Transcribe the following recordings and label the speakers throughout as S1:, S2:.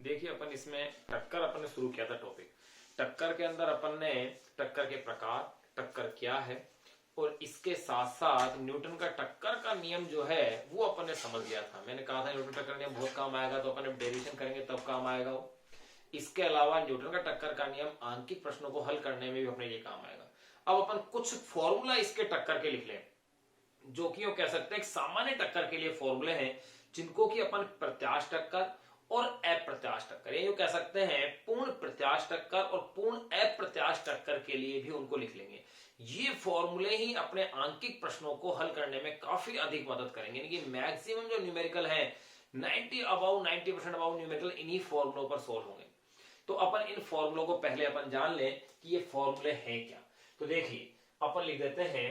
S1: देखिए अपन इसमें टक्कर अपन ने शुरू किया था टॉपिक। टक्कर के अंदर अपन ने टक्कर के प्रकार, टक्कर क्या है, और इसके साथ साथ न्यूटन का टक्कर का नियम जो है वो अपन ने समझ लिया था। मैंने कहा था न्यूटन टक्कर नियम बहुत काम आएगा, तो अपन ने डेरिवेशन करेंगे तब काम आएगा वो। इसके अलावा न्यूटन का टक्कर का नियम आंकिक प्रश्नों को हल करने में भी अपने ये काम आएगा। अब अपन कुछ फॉर्मूला इसके टक्कर के लिख लें, जो कि वो कह सकते हैं सामान्य टक्कर के लिए फॉर्मूले हैं, जिनको कि अपन प्रत्याश टक्कर और अप्रत्याश टक्कर, ये कह सकते हैं पूर्ण प्रत्याश टक्कर और पूर्ण अप्रत्याश टक्कर के लिए भी उनको लिख लेंगे। ये फॉर्मूले ही अपने आंकिक प्रश्नों को हल करने में काफी अधिक मदद करेंगे, यानी कि मैक्सिमम जो न्यूमेरिकल है 90% अबाउ न्यूमेरिकल इन्हीं फॉर्मुलों पर सोल्व होंगे। तो अपन इन फॉर्मुलों को पहले अपन जान लें कि ये फॉर्मूले हैं क्या। तो देखिए अपन लिख देते हैं,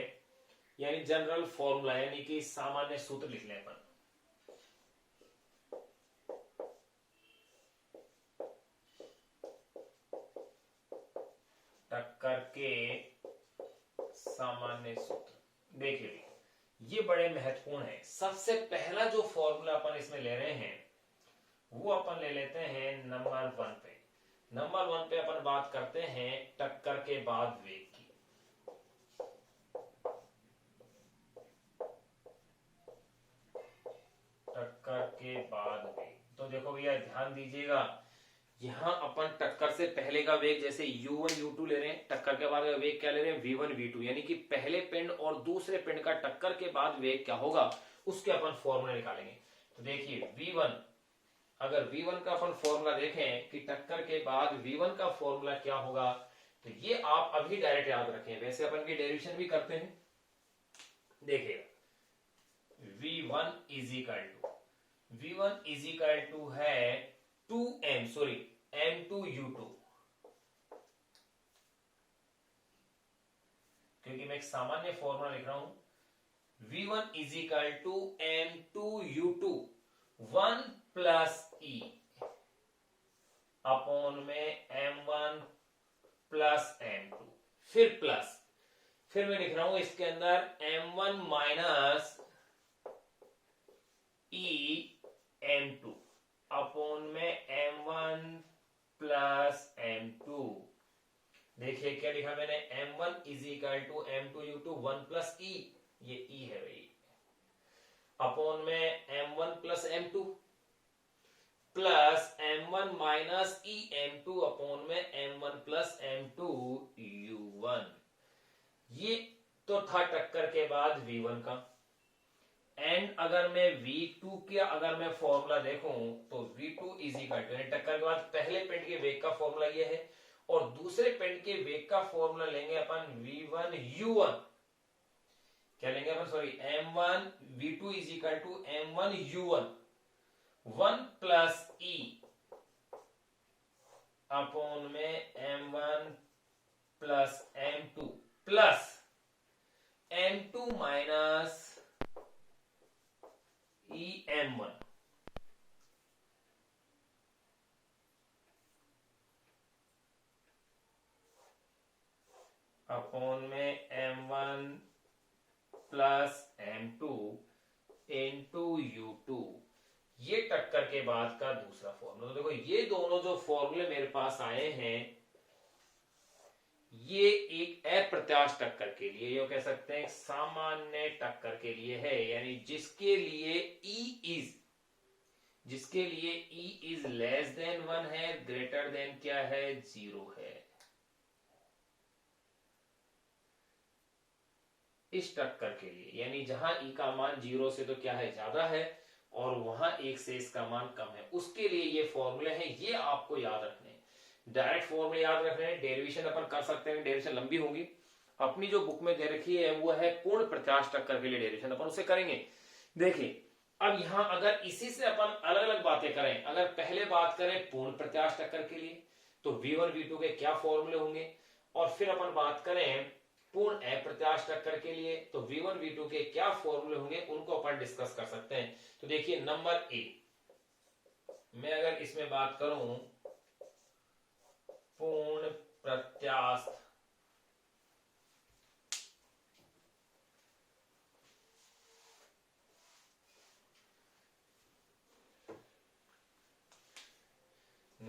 S1: यानी जनरल फॉर्मूला, यानी कि सामान्य सूत्र लिख लें अपन। टक्कर के सामान्य सूत्र देखिए ये बड़े महत्वपूर्ण है। सबसे पहला जो फॉर्मूला अपन इसमें ले रहे हैं वो अपन ले लेते हैं नंबर 1 पे। नंबर 1 पे अपन बात करते हैं टक्कर के बाद वेग की। टक्कर के बाद वेग, तो देखो भैया ध्यान दीजिएगा, यहां अपन टक्कर से पहले का वेग जैसे u1 u2 ले रहे हैं, टक्कर के बाद का वेग क्या ले रहे हैं v1 v2, यानी कि पहले पिंड और दूसरे पिंड का टक्कर के बाद वेग क्या होगा उसके अपन फॉर्मूला निकालेंगे। तो देखिए v1, अगर v1 का अपन फॉर्मूला देखें कि टक्कर के बाद v1 का फॉर्मूला क्या होगा, तो ये आप अभी डायरेक्ट याद रखें, वैसे अपन की डेरिवेशन भी करते हैं। देखिए v1 इज इक्वल टू है 2m सॉरी m2u2, क्योंकि मैं एक सामान्य फॉर्मूला लिख रहा हूं। v1 is equal to m2u2 1 plus e upon में m1 प्लस m2, फिर मैं लिख रहा हूं इसके अंदर m1 minus e m2 upon में m1 प्लस m2। देखिए क्या लिखा मैंने, m1 is equal to m2u2 1 plus e, ये e है भाई, अपॉन में m1 प्लस m2 प्लस m1 minus e m2 upon में m1 प्लस m2 u1। ये तो था टक्कर के बाद v1 का। एंड अगर मैं v2 का अगर मैं फॉर्मूला देखूं तो v2 इज इक्वल टू, टक्कर के बाद पहले पिंड के वेग का फॉर्मूला ये है, और दूसरे पिंड के वेग का फॉर्मूला लेंगे अपन v1 u1, क्या लेंगे अपन sorry m1, v2 is equal to m1 u1 1 plus e upon में m1 plus m2 plus m2 minus em1 upon में m1 plus m2 into u2। ये टक्कर के बाद का दूसरा फॉर्मूला। तो देखो ये दोनों जो फॉर्मूले मेरे पास आए हैं, ये एक अप्रत्याश टक्कर के लिए, ये कह सकते हैं सामान्य टक्कर के लिए है, यानी जिसके लिए E इज लेस देन 1 है, ग्रेटर देन क्या है 0 है। इस टक्कर के लिए, यानी जहां E का मान 0 से तो क्या है ज्यादा है और वहां 1 से इसका मान कम है, उसके लिए ये फॉर्मूले हैं, ये आपको याद रखने हैं। डायरेक्ट फॉर्मूले याद रखने हैं, डेरिवेशन अपन कर सकते हैं, डेरिवेशन लंबी होगी। अपनी जो बुक में दे रखी है वो है पूर्ण प्रत्याश टक्कर के लिए डेरिवेशन, अपन उसे करेंगे। देखिए अब यहां अगर इसी से अपन अलग अलग बातें करें, अगर पहले बात करें पूर्ण प्रत्याश टक्कर के लिए तो v1 v2 के क्या फॉर्मूले होंगे, और फिर अपन बात करें पूर्ण अप्रत्याश टक्कर के लिए तो v1 v2 के क्या फॉर्मूले होंगे, उनको अपन डिस्कस कर सकते हैं। तो देखिए नंबर ए, मैं अगर इसमें बात करूं पूर्ण प्रत्याश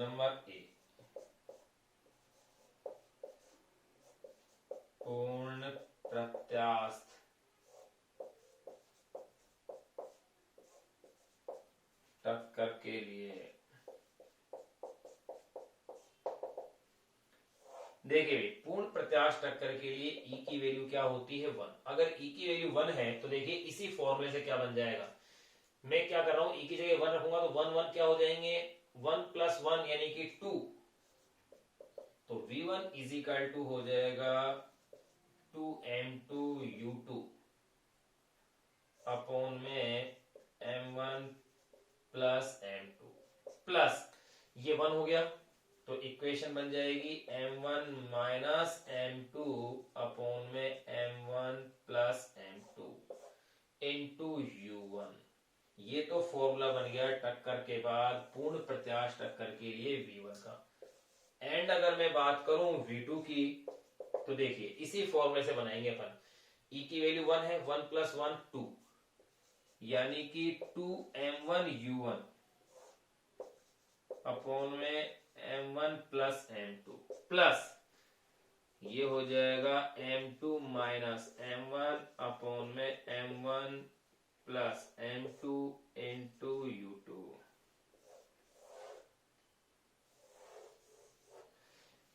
S1: नंबर ए, पूर्ण प्रत्यास्थ टक्कर के लिए। देखिए पूर्ण प्रत्यास्थ टक्कर के लिए ई की वैल्यू क्या होती है 1। अगर ई की वैल्यू 1 है तो देखिए इसी फॉर्मूले से क्या बन जाएगा, मैं क्या कर रहा हूं, ई की जगह 1 रखूंगा तो 1 1 क्या हो जाएंगे, 1 + 1 यानी कि 2, तो V1 इज इक्वल टू हो जाएगा 2m2u2 अपॉन में m1 प्लस m2 प्लस ये 1 हो गया तो इक्वेशन बन जाएगी m1 माइनस m2 अपॉन में m1 plus m2 into u1। ये तो फॉर्मूला बन गया टक्कर के बाद पूर्ण प्रत्यास्थ टक्कर के लिए V1 का। एंड अगर मैं बात करूं V2 की तो देखिए इसी फॉर्मूले से बनाएंगे अपन। E की वैल्यू 1 है, 1 + 1 2 यानी कि 2m1u1 अपॉन में m1 प्लस m2 प्लस ये हो जाएगा m2 माइनस m1 अपॉन में m1 plus m2 into u2।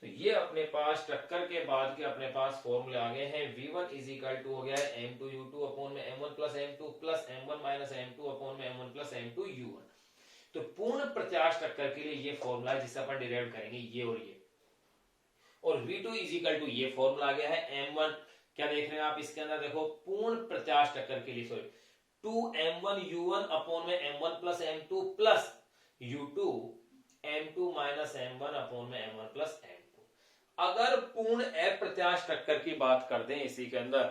S1: तो ये अपने पास टक्कर के बाद के अपने पास फॉर्मूले आ गए हैं। V1 इज इक्वल टू हो गया है m2u2 अपॉन में m1 प्लस m2 प्लस m1 माइनस m2 अपॉन में m1 प्लस m2 u1। तो पूर्ण प्रत्यास्थ टक्कर के लिए ये फॉर्मूला जिसे अपन डिराइव करेंगे ये और ये, और V2 इज इक्वल टू ये फॉर्मूला आ गया है m1। क्या देख रहे हैं आप इसके अंदर, देखो पूर्ण प्रत्यास्थ टक्कर के लिए सॉरी 2m1u1 अपॉन में m1 plus m2 plus u2 m2 minus m1 upon में m1 प्लस m2। अगर पूर्ण अप्रत्यास्थ टक्कर की बात कर दें इसी के अंदर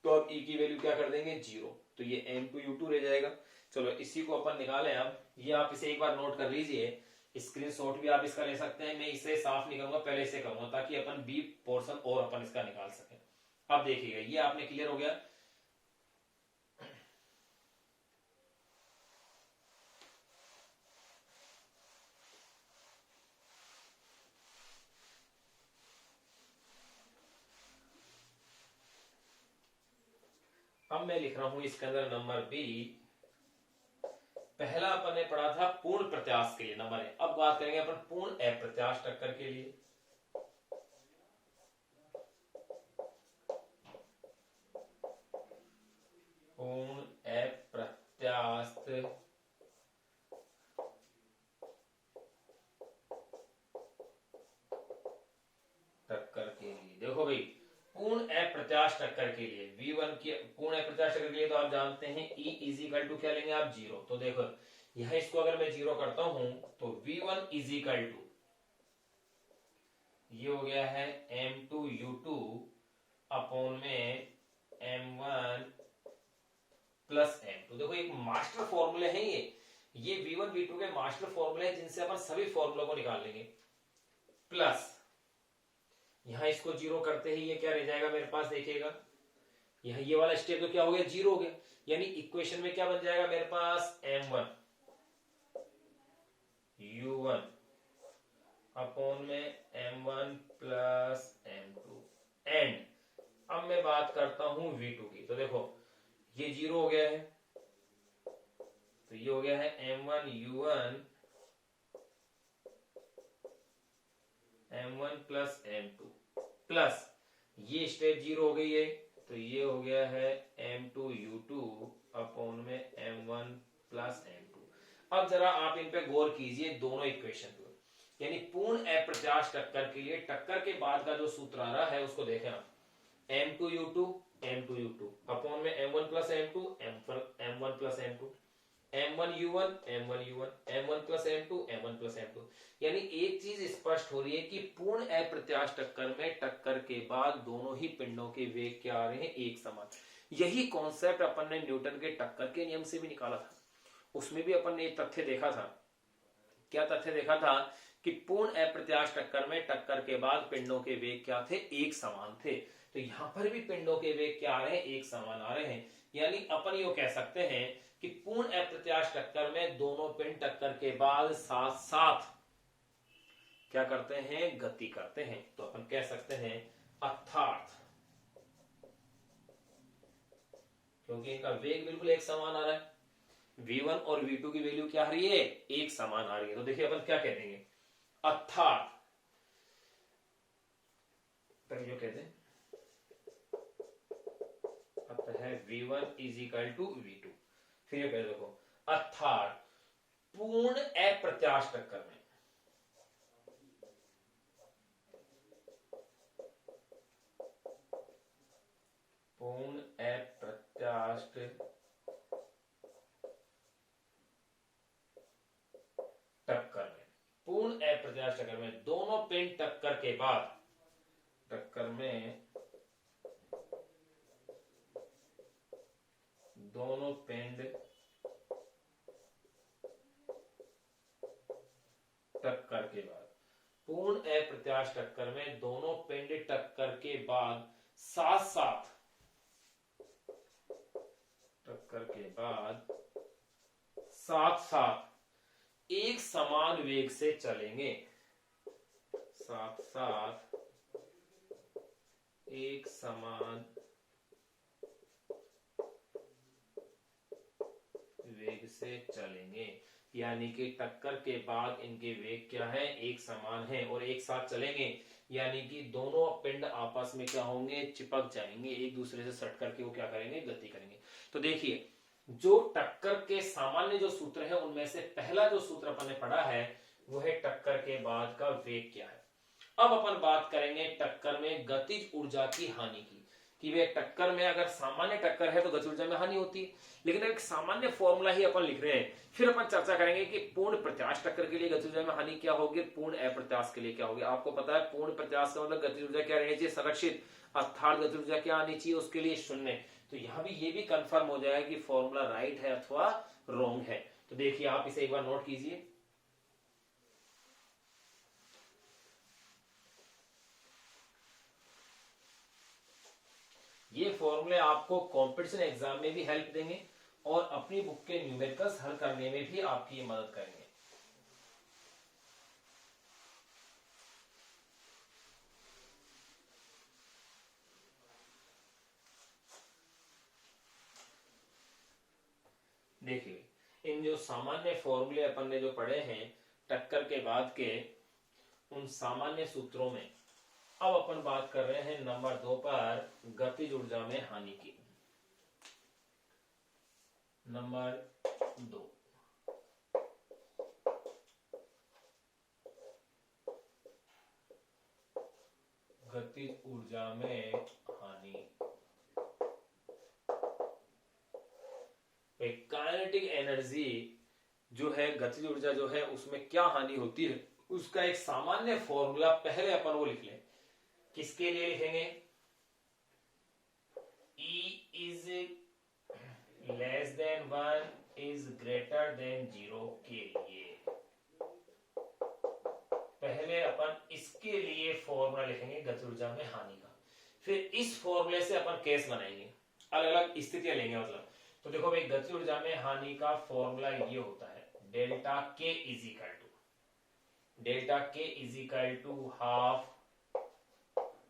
S1: तो अब e की वैल्यू क्या कर देंगे 0, तो ये m2u2 रह जाएगा। चलो इसी को अपन निकालें। अब ये आप इसे एक बार नोट कर लीजिए, स्क्रीनशॉट भी आप इसका ले सकते हैं। मैं इसे साफ नहीं करूंगा, पहले इसे करूंगा ताकि अपन बी पोर्शन और अपन इसका निकाल सकें। अब देखिएगा ये आपने क्लियर हो गया। अब मैं लिख रहा हूं इसके अंदर नंबर बी। पहला अपन ने पढ़ा था पूर्ण प्रत्यास्थ के लिए नंबर ए। अब बात करेंगे अपन पूर्ण अप्रत्यास्थ टक्कर के लिए। पूर्ण अप्रत्यास्थ टक्कर के लिए देखो भाई, पूर्ण अप्रत्यास्थ टक्कर के लिए V1 की पूर्ण अप्रत्यास्थ टक्कर के लिए तो आप जानते हैं E इज इक्वल टू क्या लेंगे आप 0। तो देखो यहां इसको अगर मैं 0 करता हूं तो V1 इज इक्वल टू ये हो गया है m2u2 अपॉन में m1 प्लस m2। देखो एक मास्टर फॉर्मूले हैं ये V1 V2 के मास्टर फॉर्मूले हैं जिनसे अपन सभी फॉर्मूलों को निकाल लेंगे। प्लस यहां इसको 0 करते ही ये क्या रह जाएगा मेरे पास, देखिएगा यहां ये वाला स्टेप तो क्या हो गया 0 हो गया, यानी इक्वेशन में क्या बन जाएगा मेरे पास m1 u1 अपॉन में m1 प्लस m2 एंड अब मैं बात करता हूं V2 की। तो देखो ये 0 हो गया है तो ये हो गया है m1 u1 m1 plus m2 plus ये स्टेप 0 हो गई है तो ये हो गया है m2 u2 अपॉन में m1 प्लस m2। अब जरा आप इन पे गौर कीजिए दोनों इक्वेशन पे, यानी पूर्ण अप्रत्यास्थ टक्कर के लिए टक्कर के बाद का जो सूत्र आ रहा है उसको देखें आप। m2u2 अपॉन में m1 plus m2 m1 plus m2 m1u1 m1 plus m2 यानी एक चीज स्पष्ट हो रही है कि पूर्ण अप्रत्यास्थ टक्कर में टक्कर के बाद दोनों ही पिंडों के वेग क्या आ रहे हैं एक समान। यही कॉन्सेप्ट अपन ने न्यूटन के टक्कर के नियम से भी निकाला था। उसमें भी अपन ने एक तथ्य देखा था। क्या तथ्य देखा था कि पूर्ण अप्रत्यास्थ टक्कर में टक्कर के बाद पिंडों के वेग क्या थे एक समान थे। तो यहां पर भी पिंडों के वेग क्या आ रहे हैं एक समान आ रहे हैं, यानी अपन ये कह सकते हैं कि पूर्ण अप्रत्यास्थ टक्कर में दोनों पिंड टक्कर के बाद साथ साथ क्या करते हैं, गति करते हैं। तो अपन कह सकते हैं अर्थात, क्योंकि इनका वेग बिल्कुल एक समान आ रहा है, v1 और v2 की वैल्यू क्या आ रही है, एक समान आ रही है। तो देखिए अपन क्या कह देंगे, अर्थात पहले जो कहते हैं अतः v1 is equal to v2, फिर ये कहते देखो अर्थात पूर्ण अप्रत्याश टक्कर में पूर्ण अप्रत्याश टक्कर में, पूर्ण अप्रत्याश टक्कर में दोनों पिंड टक्कर के बाद, टक्कर में दोनों पिंड टक्कर के बाद, पूर्ण अप्रत्याश टक्कर में दोनों पिंड टक्कर के बाद साथ साथ, टक्कर के बाद साथ साथ एक समान वेग से चलेंगे, साथ साथ एक समान वेग से चलेंगे। यानी कि टक्कर के बाद इनके वेग क्या है, एक समान है और एक साथ चलेंगे, यानी कि दोनों पिंड आपस में क्या होंगे, चिपक जाएंगे, एक दूसरे से सट करके वो क्या करेंगे, गति करेंगे। तो देखिए जो टक्कर के सामान्य जो सूत्र है उनमें से पहला जो सूत्र अपन ने पढ़ा है वो है टक्कर के बाद का वेग क्या है। अब अपन बात करेंगे टक्कर में गतिज ऊर्जा की हानि की, कि वे टक्कर में अगर सामान्य टक्कर है तो गतिज ऊर्जा में हानि होती है, लेकिन एक सामान्य फॉर्मूला ही अपन लिख रहे हैं। फिर अपन चर्चा करेंगे कि पूर्ण प्रत्याश टक्कर के लिए गतिज ऊर्जा में हानि क्या होगी, पूर्ण अप्रत्याश के लिए क्या होगी। आपको पता है पूर्ण प्रत्याश का मतलब गतिज ऊर्जा क्या रहनी चाहिए, संरक्षित, अर्थात गतिज ऊर्जा क्या आनी चाहिए, उसके लिए शून्य। तो यहां भी ये भी कंफर्म हो जाएगा कि फॉर्मूला राइट है अथवा रॉन्ग है। तो देखिए आप इसे एक बार नोट कीजिए। ये फॉर्मूले आपको कॉम्पिटिशन एग्जाम में भी हेल्प देंगे और अपनी बुक के न्यूमेरिकल्स हल करने में भी आपकी मदद करेंगे। देखिए इन जो सामान्य फॉर्मूले अपन ने जो पढ़े हैं टक्कर के बाद के, उन सामान्य सूत्रों में अब अपन बात कर रहे हैं नंबर 2 पर गतिज ऊर्जा में हानि की। नंबर 2, गतिज ऊर्जा में हानि। काइनेटिक एनर्जी जो है, गतिज ऊर्जा जो है उसमें क्या हानि होती है उसका एक सामान्य फॉर्मूला पहले अपन वो लिख लें। किसके लिए लिखेंगे, E is less than 1 is greater than 0 के लिए पहले अपन इसके लिए फॉर्मूला लिखेंगे गतिज ऊर्जा में हानि का। फिर इस फॉर्मूले से अपन केस बनाएंगे, अलग अलग स्थितियां लेंगे। मतलब तो देखो भाई गतिज ऊर्जा में हानि का फॉर्मूला ये होता है delta K is equal to half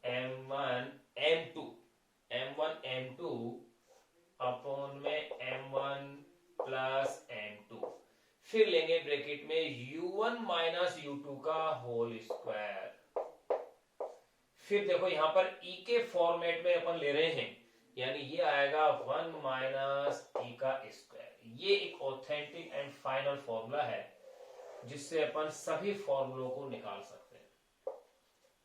S1: m1 m2 upon में m1 प्लस m2, फिर लेंगे ब्रैकेट में u1 माइनस u2 का होल स्क्वायर। फिर देखो यहां पर e के फॉर्मेट में अपन ले रहे हैं, यानी ये आएगा 1 माइनस e का स्क्वायर। ये एक ऑथेंटिक एंड फाइनल फॉर्मूला है जिससे अपन सभी फॉर्मूलों को निकाल सकते हैं।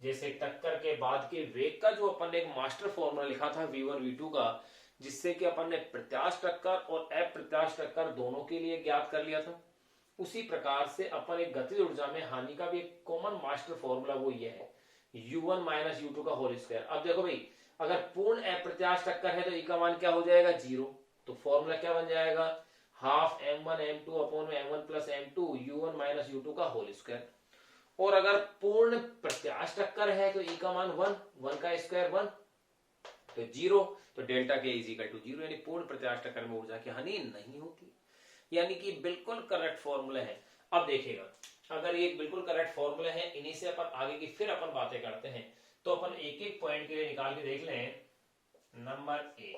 S1: जैसे टक्कर के बाद के वेग का जो अपन ने एक मास्टर फॉर्मूला लिखा था v1 v2 का, जिससे कि अपन ने प्रत्याश टक्कर और अप्रत्याश टक्कर दोनों के लिए ज्ञात कर लिया था, उसी प्रकार से अपन एक गतिज ऊर्जा में हानि का भी एक कॉमन मास्टर फॉर्मूला वो ये है u1 माइनस u2 का होल स्क्वायर। अब देखो भाई अगर पूर्ण अप्रत्याश टक्कर है तो e का मान क्या हो जाएगा, 0। तो फॉर्मूला क्या बन जाएगा, हाफ m1 m2 अपॉन में m1 plus m2 u1 minus u2 का होल स्क्वायर। और अगर पूर्ण प्रत्याश टक्कर है तो e का मान 1 का स्क्वायर 1, तो 0। तो delta K is equal to 0, यानी पूर्ण प्रत्याश टक्कर में ऊर्जा की हानि नहीं होती। यानी कि बिल्कुल करेक्ट फॉर्मूला है। अब देखिएगा अगर ये बिल्कुल करेक्ट फॉर्मूले हैं, इन्हीं से अपन आगे की फिर अपन बातें करते हैं। तो अपन एक एक पॉइंट के लिए निकाल के देख लें। नंबर ए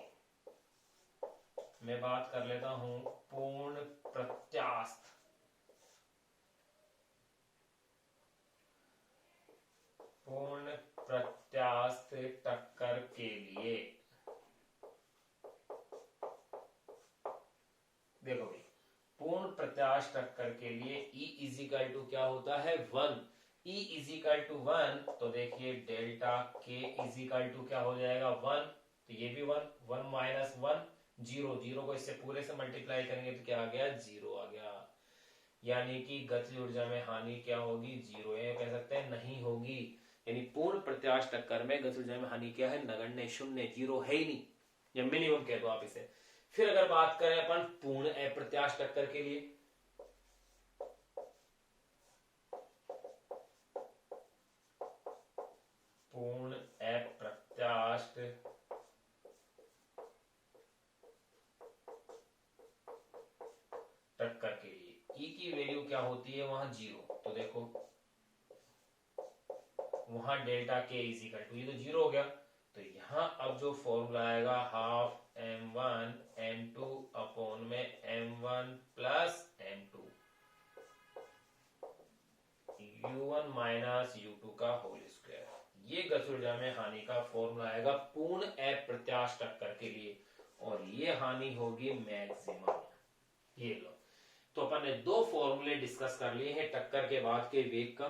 S1: मैं बात कर लेता हूं पूर्ण प्रत्यास्थ। पूर्ण प्रत्यास्थ टक्कर के लिए देखो भाई, पूर्ण प्रत्यास्थ टक्कर के लिए E इजिकल टू क्या होता है 1। E इजिकल टू 1 तो देखिए डेल्टा K इजिकल टू क्या हो जाएगा 1, तो ये भी 1, 1 माइनस 1 0, 0 को इससे पूरे से मल्टीप्लाई करेंगे तो क्या आ गया 0 आ गया। यानी कि गतिज ऊर्जा में हानि क्या होगी 0, ये कह सकते हैं नहीं होगी। यानी पूर्ण प्रत्यास्थ टक्कर में गतिज ऊर्जा में हानि क्या है नगण्य, शून्य, 0 है ही नहीं, या मिनिमम कह दो आप इसे। फिर अगर बात करें अपन पूर्ण अप्रत्यास्थ टक्कर के लिए, पूर्ण अप्रत्यास्थ टक्कर के लिए E की वैल्यू क्या होती है वहां 0, तो देखो वहां डेल्टा K इजिकल टू, ये तो 0 हो गया, तो यहां अब जो फॉर्मूला आएगा हाफ m1 m2 अपॉन में m1 plus m2 u1 minus u2 का होल स्क्वायर। ये गतिज ऊर्जा में हानि का फॉर्मूला आएगा पूर्ण अप्रत्यास्थ टक्कर के लिए, और ये हानि होगी मैक्सिमम। ये लो, तो अपन ने दो फॉर्मूले डिस्कस कर लिए हैं, टक्कर के बाद के वेग का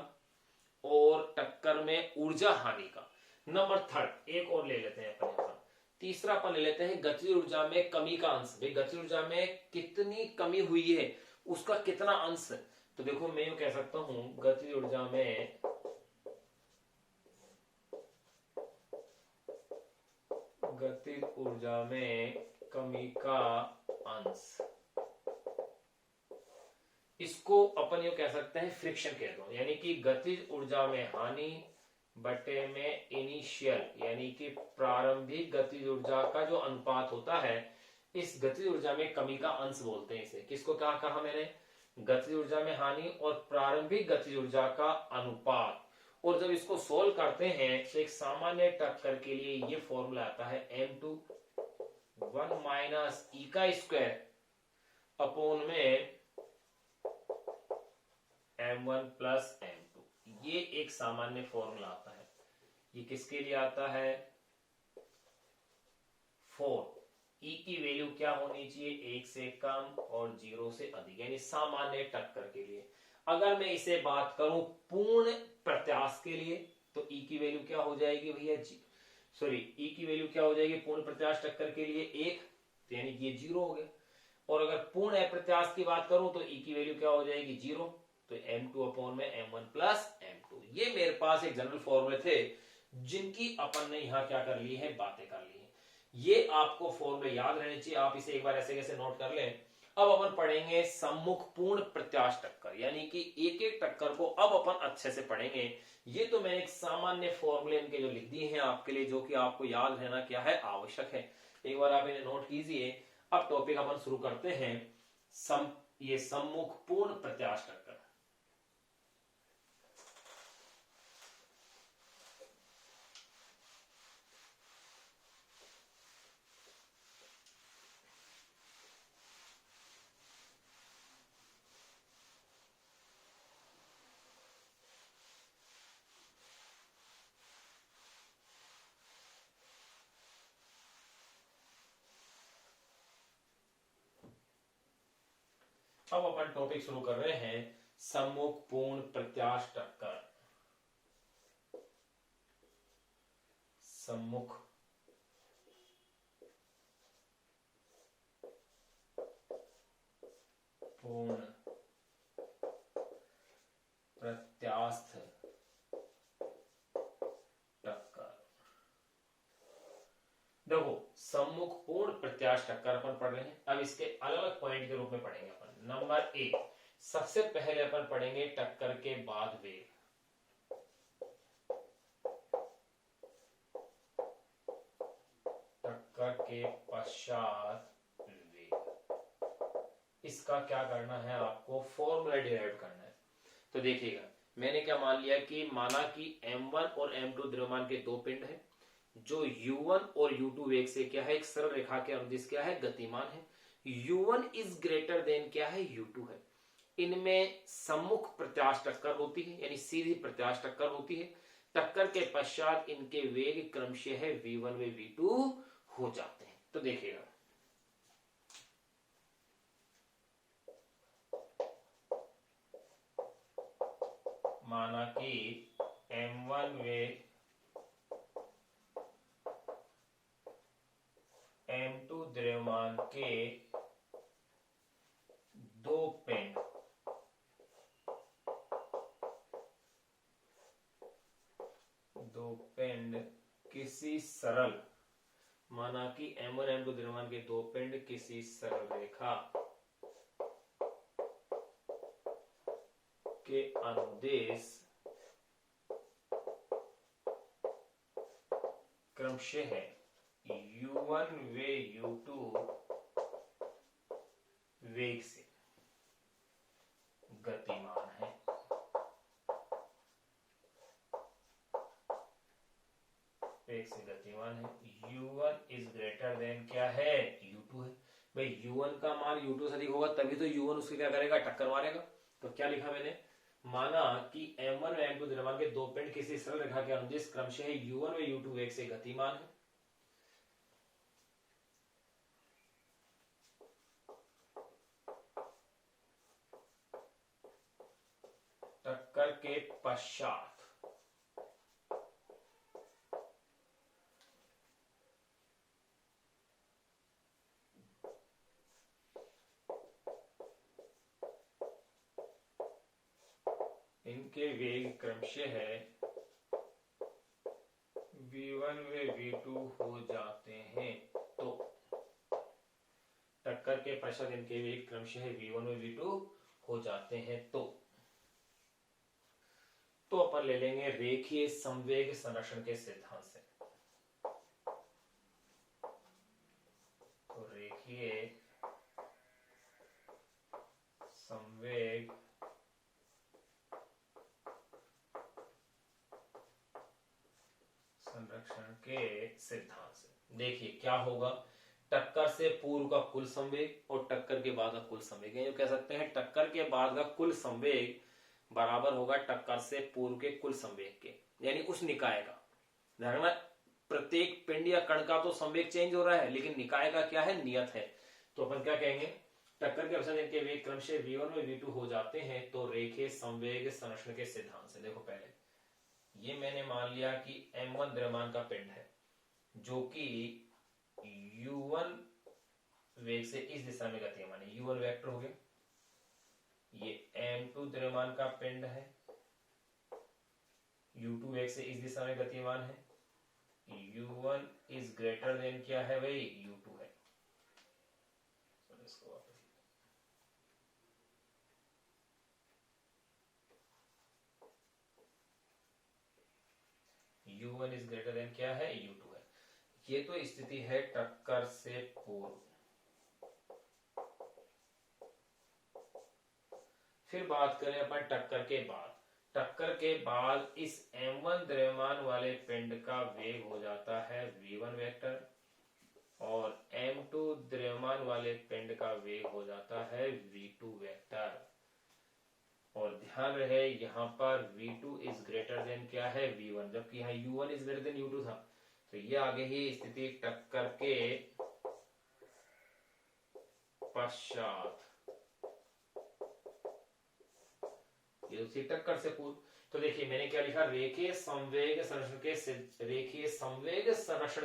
S1: और टक्कर में ऊर्जा हानि का। नंबर थर्ड एक और ले लेते हैं अपन यहां, तीसरा अपन ले लेते हैं गतिज ऊर्जा में कमी का अंश। भाई गतिज ऊर्जा में कितनी कमी हुई है उसका कितना अंश है, तो देखो मैं यूं कह सकता हूं गतिज ऊर्जा में गतिज ऊर्जा में कमी का अंश, इसको अपन यूं कह सकते हैं फ्रिक्शन कह दो। यानी कि गतिज ऊर्जा में हानि बटे में इनिशियल, यानी कि प्रारंभिक गतिज ऊर्जा का जो अनुपात होता है, इस गतिज ऊर्जा में कमी का अंश बोलते हैं इसे। किसको क्या कहा मैंने, गतिज ऊर्जा में हानि और प्रारंभिक गतिज ऊर्जा का अनुपात। और जब इसको सोल्व करते हैं तो एक सामान्य टक्कर के लिए ये फॉर्मूला आता है m2 1 माइनस ई का स्क्वायर अपॉन में m1 प्लस m2, ये एक सामान्य फॉर्मूला आता है। ये किसके लिए आता है 4। E की वैल्यू क्या होनी चाहिए 1 से कम और 0 से अधिक, यानी सामान्य टक्कर के लिए। अगर मैं इसे बात करूं पूर्ण प्रत्यास्थ के लिए तो E की वैल्यू क्या हो जाएगी भैया E की वैल्यू क्या हो जाएगी पूर्ण प्रत्यास्थ टक्कर के लिए 1, तो यानी कि ये 0 हो गया। और अगर पूर्ण अप्रत्यास्थ की बात करूं तो E की वैल्यू क्या हो जाएगी 0, तो m2 अपॉन में m1 प्लस m2। ये मेरे पास एक जनरल फॉर्मूले थे जिनकी अपन ने यहां क्या कर ली है बातें कर ली है। ये आपको फॉर्मूले याद रहने चाहिए, आप इसे एक बार ऐसे कैसे नोट कर लें। अब अपन पढ़ेंगे सम्मुख पूर्ण प्रत्यास्थ टक्कर, यानी कि एक एक टक्कर को अब अपन अच्छे से पढ़ेंगे। ये तो मैंने एक सामान्य फॉर्मूले इनके जो लिख दिए हैं आपके लिए, जो कि आपको याद रहना क्या है आवश्यक है, एक बार आप इन्हें नोट कीजिए। अब टॉपिक अपन शुरू करते हैं ये सम्मुख पूर्ण प्रत्यास्थ टक्कर। अब अपन टॉपिक शुरू कर रहे हैं सम्मुख पूर्ण प्रत्यास्थ टक्कर। सम्मुख पूर्ण प्रत्यास्थ टक्कर। देखो सम्मुख पूर्ण प्रत्यास्थ टक्कर अपन पढ़ रहे हैं, अब इसके अलग अलग पॉइंट के रूप में पढ़ेंगे अपन। नंबर 1, सबसे पहले अपन पढ़ेंगे टक्कर के बाद वेग। टक्कर के पश्चात वेग, इसका क्या करना है आपको फॉर्मूला डिराइव करना है। तो देखिएगा मैंने क्या मान लिया कि माना कि m1 और m2 द्रव्यमान के दो पिंड है, जो u1 और u2 वेग से क्या है एक सरल रेखा के अनुदिश क्या है गतिमान है। u1 इज ग्रेटर देन क्या है u2 है। इनमें सम्मुख प्रत्याश टक्कर होती है, यानी सीधी प्रत्याश टक्कर होती है। टक्कर के पश्चात इनके वेग क्रमशः है v1 व v2 हो जाते हैं। तो देखिएगा माना कि m1 वेग m2 द्रव्यमान के दो पिंड किसी सरल, माना कि m1 m2 द्रव्यमान के दो पिंड किसी सरल रेखा के अनुदेश क्रमशः है u1 व u2 वेग से गतिमान है। वेग से गतिमान है। u1 इज ग्रेटर देन क्या है u2 है। भाई u1 का मान u2 से अधिक होगा तभी तो u1 उसके क्या करेगा टक्कर मारेगा। तो क्या लिखा मैंने, माना कि m1 और m2 द्रव्यमान के दो पिंड किसी सरल रेखा के अनुदिश क्रमशः u1 व u2 वेग से गतिमान है। टक्कर के पश्चात इनके वेग क्रमशः है v1 व v2 हो जाते हैं। तो टक्कर के पश्चात इनके वेग क्रमशः v1 व v2 हो जाते हैं। तो अपन ले लेंगे रेखीय संवेग संरक्षण के सिद्धांत से। तो रेखीय संवेग संरक्षण के सिद्धांत से देखिए क्या होगा, टक्कर से पूर्व का कुल संवेग और टक्कर के बाद का कुल संवेग, ये कह सकते हैं टक्कर के बाद का कुल संवेग बराबर होगा टक्कर से पूर्व के कुल संवेग के, यानी उस निकाय का। ध्यान में प्रत्येक पिंड या कण का तो संवेग चेंज हो रहा है लेकिन निकाय का क्या है नियत है। तो अपन क्या कहेंगे, टक्कर के पश्चात इनके वेग क्रमशः v1 और v2 हो जाते हैं। तो रेखीय संवेग संरक्षण के सिद्धांत से देखो, पहले ये मैंने मान लिया कि m1 द्रव्यमान का पिंड है जो कि u1 वेग से इस दिशा में गतिमान है, u1 वेक्टर हो गया। ये m2 द्रव्यमान का पिंड है, u2 वेग से इस दिशा में गतिमान है। u1 इज ग्रेटर देन क्या है भाई u2 है। इसको वापस u1 इज ग्रेटर देन क्या है u2 है। ये तो स्थिति है टक्कर से पूर्व। फिर बात करें अपन टक्कर के बाद। टक्कर के बाद इस m1 द्रव्यमान वाले पिंड का वेग हो जाता है v1 वेक्टर और m2 द्रव्यमान वाले पिंड का वेग हो जाता है v2 वेक्टर। और ध्यान रहे यहाँ पर v2 इज ग्रेटर देन क्या है v1, जबकि यहाँ u1 is greater than u2 था। तो ये आगे ही स्थिति टक्कर के पश्चात, ये उसी टक्कर से पूर्व। तो देखिए मैंने क्या लिखा, रेखीय संवेग संरक्षण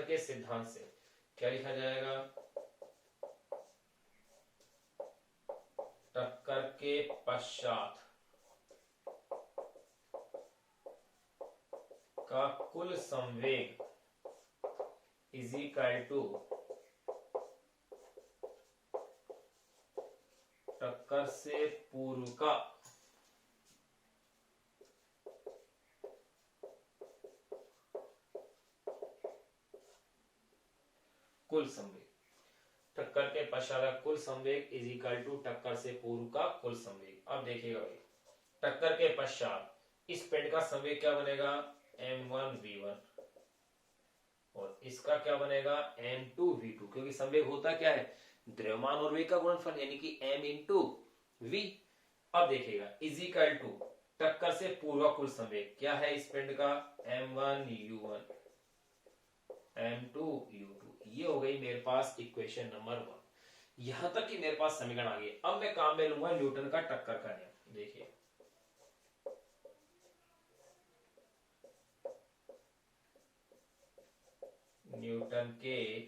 S1: के सिद्धांत से क्या लिखा जाएगा, टक्कर के पश्चात का कुल संवेग इज इक्वल टू टक्कर से पूर्व का कुल संवेग। टक्कर के पश्चात कुल संवेग इज इक्वल टू टक्कर से पूर्व का कुल संवेग। अब देखिएगा भाई, टक्कर के पश्चात इस पिंड का संवेग क्या बनेगा, m1v1, और इसका क्या बनेगा, m2v2, क्योंकि संवेग होता क्या है, द्रव्यमान और वेग का गुणनफल, यानी कि m इंटू v। अब देखिएगा इजिकल टू टक्कर से पूर्व कुल संवेग क्या है इस पिंड का, m1u1 m2u2। ये हो गई मेरे पास इक्वेशन नंबर 1। यहां तक कि मेरे पास समीकरण आ गए। अब मैं काम में लूंगा न्यूटन का टक्कर का नियम। देखिए न्यूटन के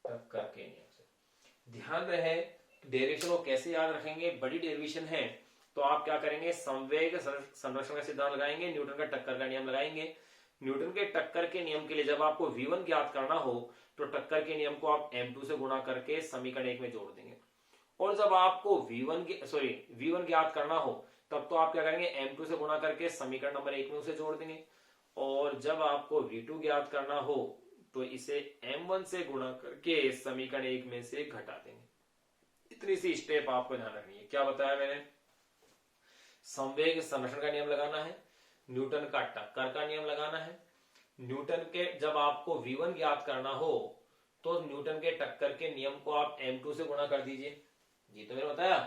S1: टक्कर के नियम से ध्यान रहे डेरिवेशन को कैसे याद रखेंगे, बड़ी डेरिवेशन है तो आप क्या करेंगे, संवेग संरक्षण का सिद्धांत लगाएंगे, न्यूटन का टक्कर का नियम लगाएंगे। न्यूटन के टक्कर के नियम के लिए जब आपको v1 ज्ञात करना हो तो टक्कर के नियम को आप m2 से गुणा करके समीकरण 1 में जोड़ देंगे, और जब आपको v1 ज्ञात करना हो तब तो आप क्या करेंगे, m2 से गुणा करके समीकरण नंबर 1 में उसे जोड़ देंगे, और जब आपको v2 ज्ञात करना हो तो इसे m1 से गुणा करके समीकरण 1 में से घटा देंगे। इतनी सी स्टेप आपको ध्यान रखनी है। क्या बताया मैंने, संवेग संरक्षण का नियम लगाना है, न्यूटन का टक्कर का नियम लगाना है। न्यूटन के जब आपको v1 ज्ञात करना हो तो न्यूटन के टक्कर के नियम को आप m2 से गुणा कर दीजिए। ये तो मैंने बताया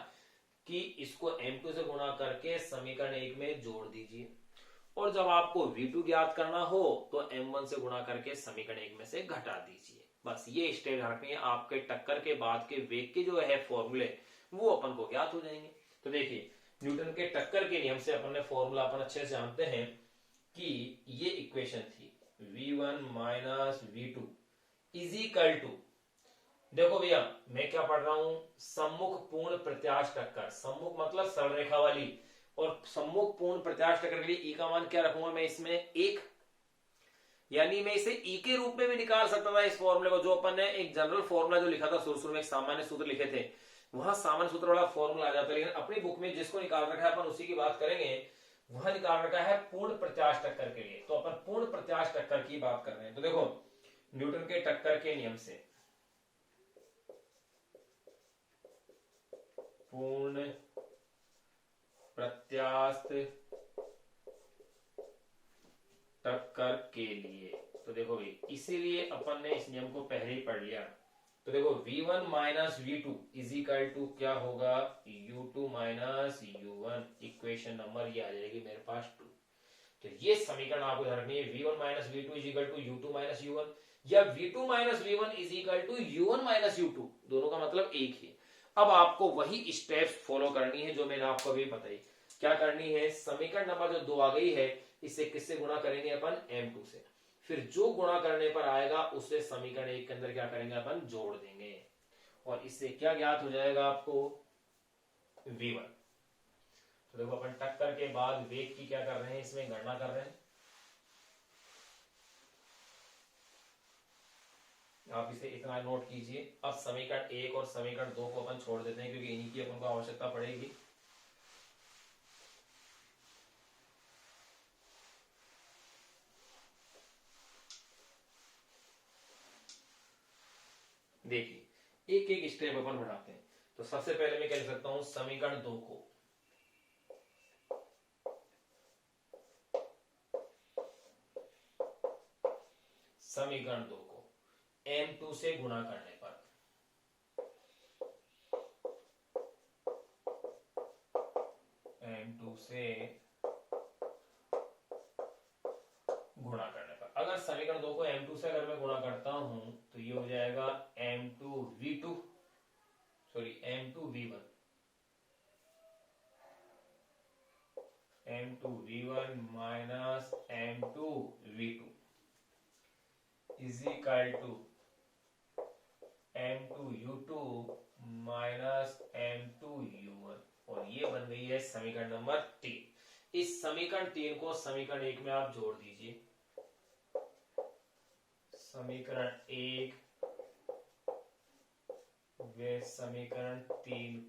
S1: कि इसको m2 से गुणा करके समीकरण 1 में जोड़ दीजिए, और जब आपको v2 ज्ञात करना हो तो m1 से गुणा करके समीकरण 1 में से घटा दीजिए। बस ये स्टेप ध्यान रखनी है। आपके टक्कर के बाद के वेग के जो है फॉर्मूले वो अपन को ज्ञात हो जाएंगे। तो देखिए न्यूटन के टक्कर के नियम से अपन ने फॉर्मूला अपन अच्छे से जानते हैं कि ये इक्वेशन थी v1 minus v2 is equal to, देखो भैया मैं क्या पढ़ रहा हूं, सम्मुख पूर्ण प्रत्याश टक्कर, सम्मुख मतलब सरल रेखा वाली, और सम्मुख पूर्ण प्रत्याश टक्कर के लिए ई का मान क्या रखूंगा मैं इसमें 1, यानी मैं इसे ई के रूप में भी निकाल सकता था इस फॉर्मूले को। जो अपन ने एक जनरल फॉर्मूला जो लिखा था शुरू में, एक सामान्य सूत्र लिखे थे, वहां सामान्य सूत्र वाला फॉर्मूला आ जाता है, लेकिन अपनी बुक में जिसको निकाल रखा है अपन उसी की बात करेंगे। वहां निकाल रखा है पूर्ण प्रत्याश टक्कर के लिए, तो अपन पूर्ण प्रत्याश टक्कर की बात कर रहे हैं। तो देखो न्यूटन के टक्कर के नियम से पूर्ण प्रत्यास्थ टक्कर के लिए, तो देखो भाई इसीलिए अपन ने इस नियम को पहले ही पढ़ लिया। तो देखो v1 minus v2 is equal to क्या होगा, u2 minus u1, equation number ये आ जाएगी मेरे पास 2। तो ये समीकरण आपको ध्यान रखनी है, v1 minus v2 is equal to u2 minus u1, या v2 minus v1 is equal to u1 minus u2, दोनों का मतलब एक ही। अब आपको वही स्टेप्स फॉलो करनी है जो मैंने आपको अभी बताई। क्या करनी है, समीकरण नंबर जो 2 आ गई है इसे किससे गुणा करेंगे अपन, m2 से, फिर जो गुणा करने पर आएगा उसे समीकरण 1 के अंदर क्या करेंगे अपन, जोड़ देंगे, और इससे क्या ज्ञात हो जाएगा आपको, v1। तो देखो अपन टक्कर के बाद वेग की क्या कर रहे हैं, इसमें गणना कर रहे हैं। आप इसे इतना नोट कीजिए। अब समीकरण 1 और समीकरण 2 को अपन छोड़ देते हैं क्योंकि इन्हीं की अपन को आवश्यकता पड़ेगी। देखिए एक एक स्टेप अपन बढ़ाते हैं। तो सबसे पहले मैं क्या लिख सकता हूं, समीकरण 2 को m2 से गुणा करने पर m2 से गुणा करने पर, अगर समीकरण 2 को m2 से अगर मैं गुणा करता हूं तो ये हो जाएगा m2v1 minus m2v2 is equal to m2u2 minus m2u1, और ये बन गई है समीकरण नंबर 3। इस समीकरण 3 को समीकरण 1 में आप जोड़ दीजिए। समीकरण 1 वे समीकरण 3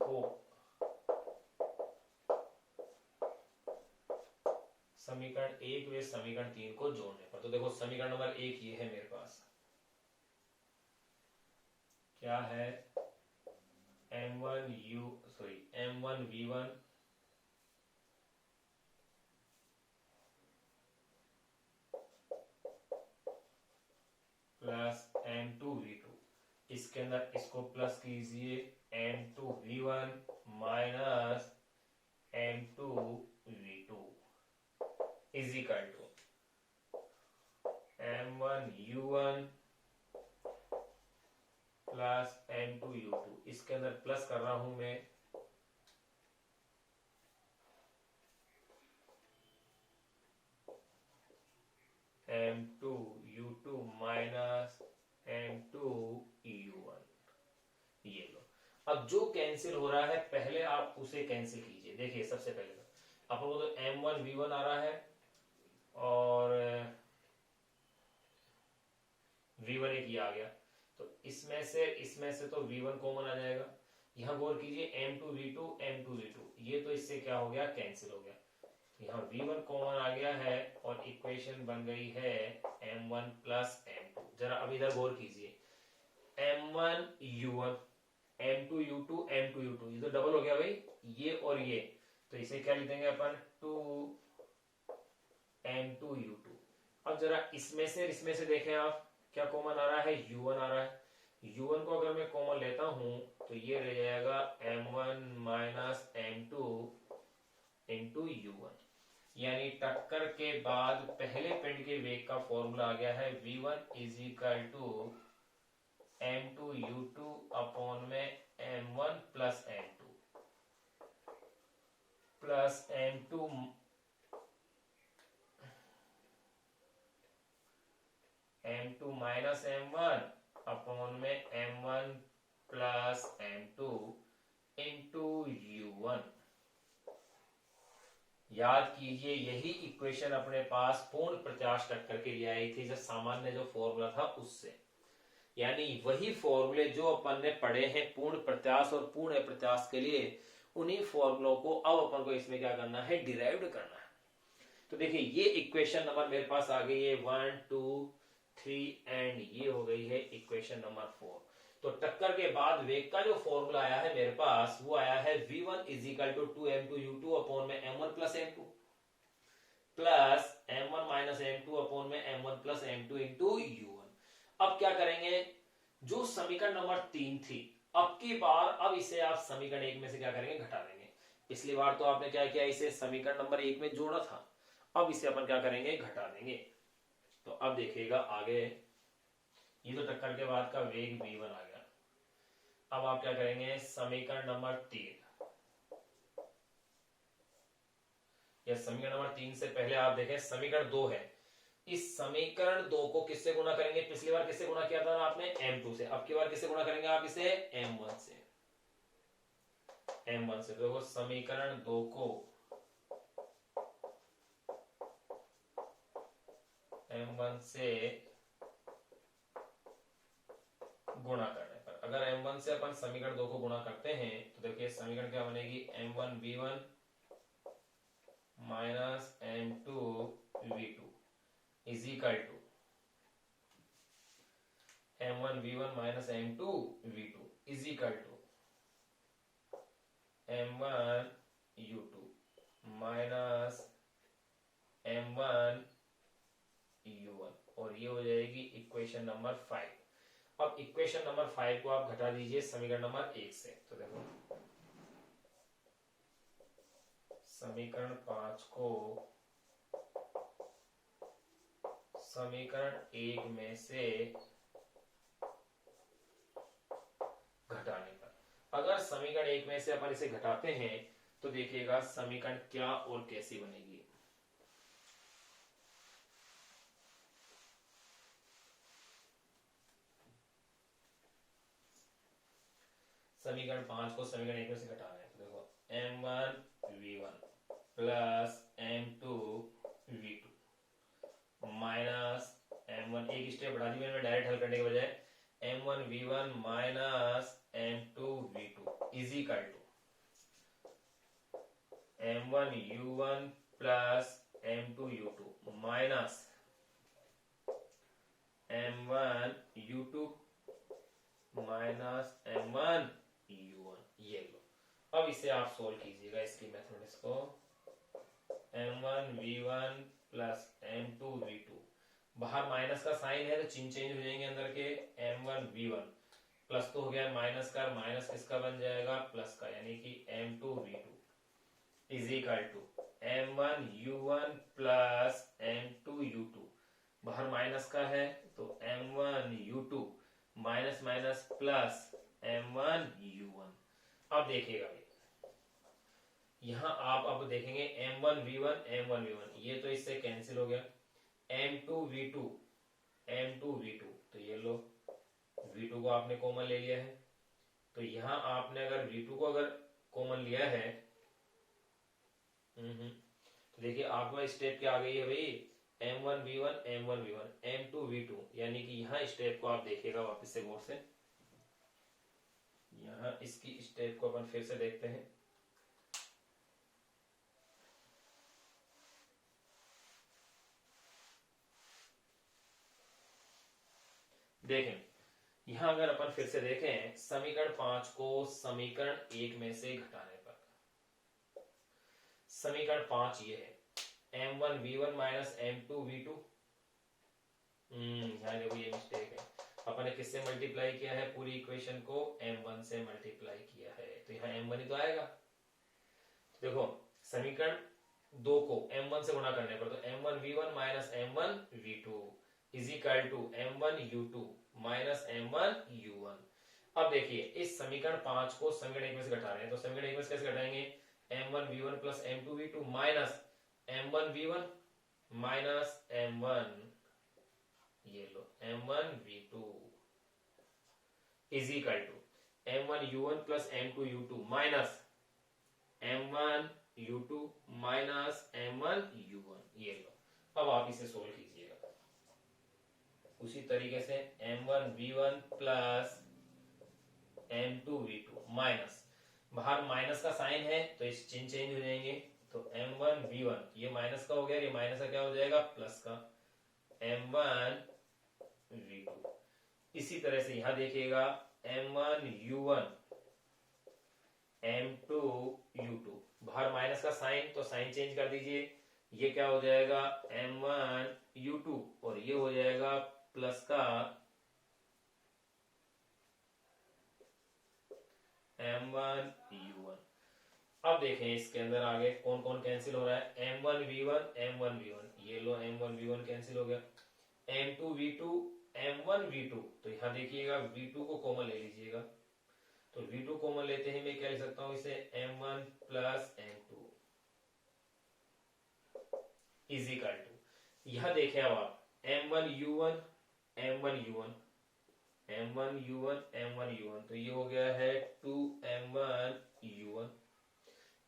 S1: को जोड़ने पर, तो देखो समीकरण नंबर 1 ये है मेरे पास, क्या है, m1 M1 V1 plus M2V2, इसके अंदर इसको प्लस कीजिए M2V1 minus M2V2 is equal to M1U1 plus M2U2, इसके अंदर प्लस कर रहा हूं मैं M2U2 माइनस M2U1, ये लो। अब जो कैंसिल हो रहा है पहले आप उसे कैंसिल कीजिए। देखिए सबसे पहले तो अपन को तो M1V1 आ रहा है और V1 एक ये आ गया, तो इसमें से तो V1 कॉमन आ जाएगा। यहां गौर कीजिए M2V2 ये तो इससे क्या हो गया, कैंसिल हो गया। यहाँ V1 कॉमन आ गया है और इक्वेशन बन गई है M1 प्लस M2। जरा अब इधर गौर कीजिए, M1U1 M2U2 ये तो डबल हो गया भाई, ये और ये, तो इसे क्या लिख देंगे अपन 2M2U2। अब जरा इसमें से देखें आप क्या कॉमन आ रहा है, U1 आ रहा है। U1 को अगर मैं कॉमन लेता हूं तो ये रह जाएगा M1 minus M2 into U1, यानी टक्कर के बाद पहले पिंड के वेग का फॉर्मूला आ गया है V1 is equal to M2U2 upon में M1 plus M2 minus M1 upon में M1 plus M2 into U1। याद कीजिए यही इक्वेशन अपने पास पूर्ण प्रत्याश टक्कर के लिए आई थी, जब सामान्य जो फॉर्मूला था उससे, यानी वही फॉर्मूले जो अपन ने पढ़े हैं पूर्ण प्रत्याश और पूर्ण अप्रत्याश के लिए, उन्हीं फॉर्मूलों को अब अपन को इसमें क्या करना है, डिराइव्ड करना है। तो देखिए ये इक्वेशन नंबर मेरे पास आ गई है 1 2 3 एंड ये हो गई है इक्वेशन नंबर 4। तो टक्कर के बाद वेग का जो फॉर्मूला आया है मेरे पास वो आया है V1 is equal to 2M2U2 upon में M1 प्लस M2 प्लस M1 माइनस M2 अपॉन में M1 plus M2 into U1। अब क्या करेंगे, जो समीकरण नंबर 3 थी, अब की बार अब इसे आप समीकरण 1 में से क्या करेंगे, घटा देंगे। पिछली बार तो आपने क्या किया, इसे समीकरण नंबर 1 में जोड़ा था, अब इसे अपन क्या करेंगे, घटा देंगे। तो अब देखिएगा आगे, ये तो टक्कर के बाद का वेग V1 आ गया। अब आप क्या करेंगे, समीकरण नंबर 3 या समीकरण नंबर 3 से पहले आप देखें समीकरण 2 है, इस समीकरण 2 को किससे गुणा करेंगे, पिछली बार किससे गुणा किया था आपने, M2 से। अब की बार किससे गुणा करेंगे आप इसे, M1 से। तो देखो समीकरण 2 को M1 से गुणा करने पर, अगर M1 से अपन समीकरण 2 को गुणा करते हैं तो देखिए समीकरण क्या बनेगी, M1V1 minus M2V2 is equal to M1V1 minus M2V2 is equal to M1U2 minus M1U1, और ये हो जाएगी इक्वेशन नंबर 5। अब इक्वेशन नंबर 5 को आप घटा दीजिए समीकरण नंबर 1 से। तो देखो समीकरण 5 को समीकरण 1 में से घटाने पर, अगर समीकरण 1 में से अपन इसे घटाते हैं तो देखिएगा समीकरण क्या और कैसी बनेगी। समीकरण 5 को समीकरण 1 में से घटाना है, तो देखो M1V1 plus M2V2 minus M1, एक स्टेप बढ़ा दी मैंने डायरेक्ट हल करने के बजाय, M1V1 minus M2V2 is equal to M1U1 plus M2U2 minus M1U2 minus M1U1, ये लो। अब इसे आप सोल्व कीजिएगा इसकी मैथमेटिक्स को। m1v1 प्लस m2v2, बाहर माइनस का साइन है तो चिन्ह चेंज हो जाएंगे अंदर के। m1v1 प्लस तो हो गया माइनस का, माइनस किसका बन जाएगा प्लस का, यानी कि m2v2 is equal to m1u1 plus m2u2, बाहर माइनस का है तो m1u2 minus minus plus m1u1। अब देखिएगा यहां आप अब देखेंगे m1v1 m1v1 ये तो इससे कैंसिल हो गया, m2v2 m2v2 तो ये लो v2 को आपने कॉमन ले लिया है, तो यहां आपने अगर v2 को अगर कॉमन लिया है तो देखिए आपका स्टेप क्या आ गई है भाई, m1v1 m1v1 m2v2, यानी कि यहाँ स्टेप को आप देखिएगा वापस से गौर से, यहाँ इसकी स्टेप को अपन फिर से देखते हैं। देखें यहां अगर अपन फिर से देखें समीकरण 5 को समीकरण 1 में से घटाने पर, समीकरण 5 ये है m1v1 माइनस m2v2, यहाँ देखो ये मिस्टेक है, अपन ने किससे मल्टीप्लाई किया है, पूरी इक्वेशन को m1 से मल्टीप्लाई किया है, तो यहाँ m1 ही तो आएगा। तो देखो समीकरण 2 को m1 से गुणा करने पर, तो m1v1 minus m1v2 is equal to m1u2 minus m1u1। अब देखिए इस समीकरण 5 को समीकरण 1 में से घटा रहे हैं, तो समीकरण 1 में से कैसे घटाएंगे, m1v1 plus m2v2 minus m1v1 minus m1, ये लो m1v2 is equal to m1u1 plus m2u2 minus m1u2 minus m1u1, ये लो। अब आप इसे सोल्व कीजिएगा उसी तरीके से m1v1 प्लस m2v2 माइनस, बाहर माइनस का साइन है तो इस चिन्ह चेंज हो जाएंगे, तो m1v1 ये माइनस का हो गया, ये माइनस का क्या हो जाएगा प्लस का m1v2। इसी तरह से यहां देखिएगा m1u1 m2u2, बाहर माइनस का साइन तो साइन चेंज कर दीजिए, ये क्या हो जाएगा m1u2 और ये हो जाएगा प्लस का m1u1। अब देखें इसके अंदर आगे कौन कौन कैंसिल हो रहा है, m1v1 m1v1, ये लो m1v1 कैंसिल हो गया, m2v2 m1v2, तो यहां देखिएगा v2 को कॉमन ले लीजिएगा, तो v2 कॉमन लेते हैं मैं क्या लिख सकता हूं इसे m1 plus m2 is equal to, यहां देखें अब आप m1u1 m1u1 m1u1 m1u1, तो ये हो गया है 2m1u1,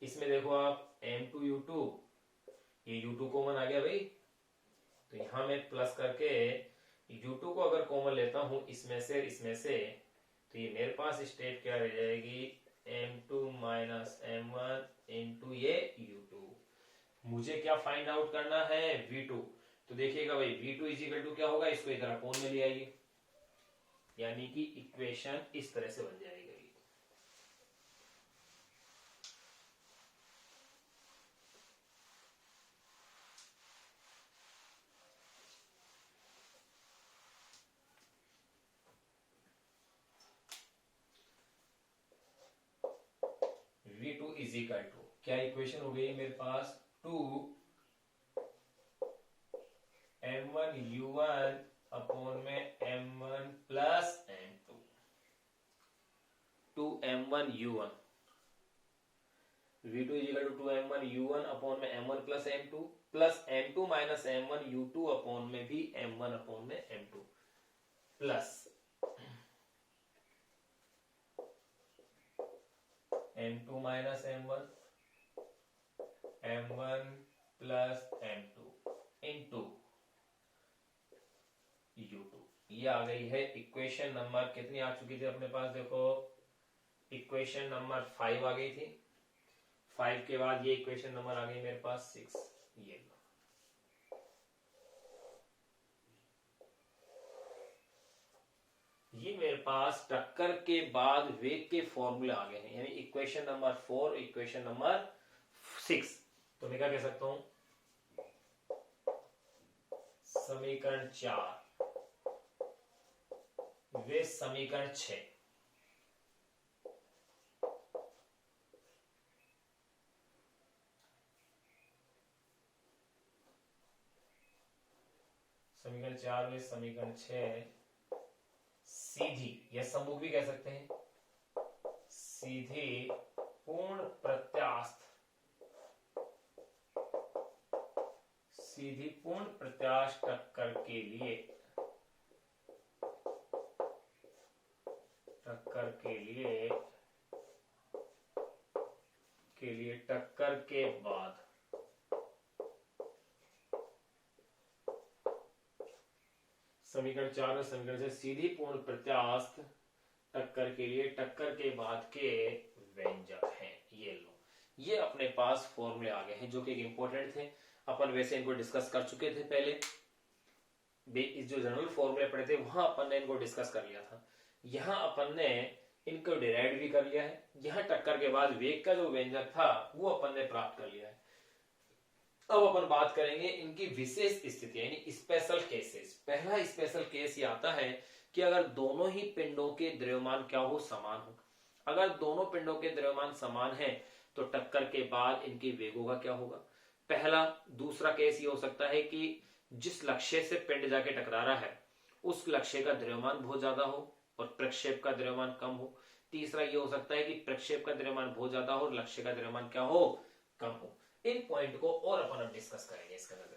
S1: इसमें देखो आप m2u2 ये u2 कॉमन आ गया भाई, तो यहां मैं प्लस करके u2 को अगर कॉमन लेता हूं इसमें से तो ये मेरे पास स्टेप क्या रह जाएगी m2 माइनस m1 इंटू ये u2। मुझे क्या फाइंड आउट करना है v2, तो देखिएगा भाई v2 इज इक्वल टू क्या होगा, इसको इधर अपोन में ले आइए, यानी कि इक्वेशन इस तरह से बन जाएगी। v2 इज इक्वल टू क्या इक्वेशन हो गई मेरे पास 2m1u1 अपॉन में m1 plus m2, 2m1u1 v2 is equal to 2m1u1 upon में m1 plus m2 minus m1u2 upon में भी m1 अपॉन में m2 plus m2 minus m1 m1 plus m2 into u2। ये आ गई है इक्वेशन नंबर कितनी आ चुकी थी अपने पास, देखो इक्वेशन नंबर 5 आ गई थी, 5 के बाद ये इक्वेशन नंबर आ गई मेरे पास 6, ये मेरे पास टक्कर के बाद वेग के फॉर्मूले आ गए हैं, यानी इक्वेशन नंबर 4, इक्वेशन नंबर 6। तो मैं क्या कह सकता हूं, समीकरण 4 वे समीकरण 6। समीकरण 4 में समीकरण 6 सीधी या सम्मुख भी कह सकते हैं, सीधी पूर्ण प्रत्यास्थ, सीधी पूर्ण प्रत्यास्थ टक्कर के लिए, टक्कर के लिए टक्कर के बाद समीकरण 4 में समीकरण से सीधी पूर्ण प्रत्यास्थ टक्कर के लिए टक्कर के बाद के व्यंजक हैं। ये लो, ये अपने पास फॉर्मूले आ गए हैं जो कि इंपॉर्टेंट थे। अपन वैसे इनको डिस्कस कर चुके थे पहले, इस जो जनरल फॉर्मूले पढ़े थे वहां अपन ने इनको डिस्कस कर लिया था। यहां अपन ने इनको डिराइव भी कर लिया है। यहां टक्कर के बाद वेग का जो व्यंजक था वो अपन ने प्राप्त कर लिया है। अब अपन बात करेंगे इनकी विशेष स्थिति यानी स्पेशल केसेस। पहला स्पेशल केस ये आता है कि अगर दोनों ही पिंडों के द्रव्यमान क्या हो, समान हो। अगर दोनों पिंडों के द्रव्यमान समान है तो टक्कर के बाद इनके वेगों का क्या होगा। पहला। दूसरा केस ये हो सकता है कि जिस लक्ष्य से पिंड जाके टकरा रहा है उस लक्ष्य का द्रव्यमान बहुत ज्यादा हो और प्रक्षेप का द्रव्यमान कम हो। तीसरा ये हो सकता है कि प्रक्षेप का द्रव्यमान बहुत ज्यादा हो और लक्ष्य का द्रव्यमान क्या हो, कम हो। इन पॉइंट को और अपन अब डिस्कस करेंगे इसके अंदर।